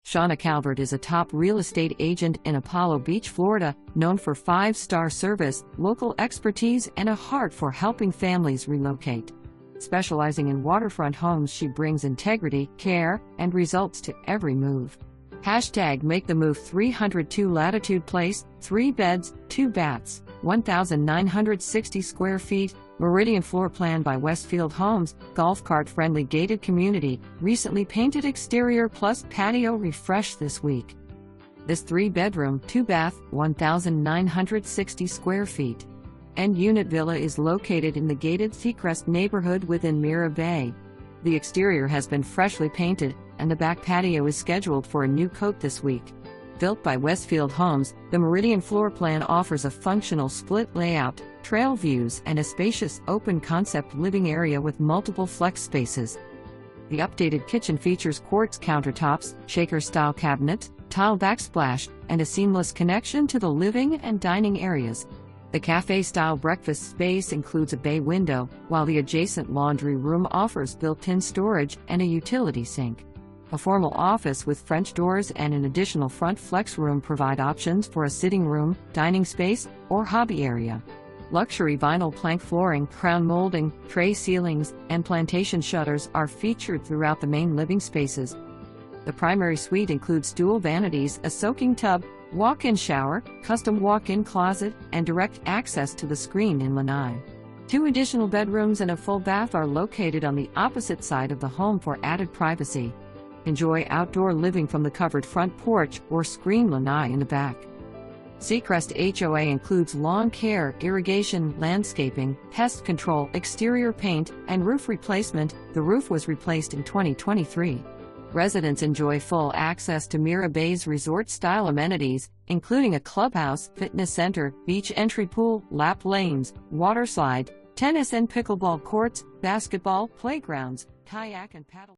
Shawna Calvert is a top real estate agent in Apollo Beach, Florida, known for 5-star service, local expertise, and a heart for helping families relocate. Specializing in waterfront homes, she brings integrity, care, and results to every move. #Make the move 302 Latitude Place, 3 beds, 2 baths, 1,960 square feet, Meridian Floorplan by Westfield Homes, golf cart-friendly gated community, recently painted exterior plus patio refreshed this week. This 3-bedroom, 2-bath, 1,960 square feet and unit villa is located in the gated Seacrest neighborhood within MiraBay. The exterior has been freshly painted, and the back patio is scheduled for a new coat this week. Built by Westfield Homes, the Meridian floor plan offers a functional split layout, trail views, and a spacious, open-concept living area with multiple flex spaces. The updated kitchen features quartz countertops, shaker-style cabinets, tile backsplash, and a seamless connection to the living and dining areas. The cafe-style breakfast space includes a bay window, while the adjacent laundry room offers built-in storage and a utility sink. A formal office with French doors and an additional front flex room provide options for a sitting room, dining space, or hobby area. Luxury vinyl plank flooring, crown molding, tray ceilings, and plantation shutters are featured throughout the main living spaces. The primary suite includes dual vanities, a soaking tub, walk-in shower, custom walk-in closet, and direct access to the screen in lanai. 2 additional bedrooms and a full bath are located on the opposite side of the home for added privacy. Enjoy outdoor living from the covered front porch or screen lanai in the back. Seacrest HOA includes lawn care, irrigation, landscaping, pest control, exterior paint, and roof replacement. The roof was replaced in 2023. Residents enjoy full access to MiraBay's resort-style amenities, including a clubhouse, fitness center, beach entry pool, lap lanes, water slide, tennis and pickleball courts, basketball playgrounds, kayak and paddle.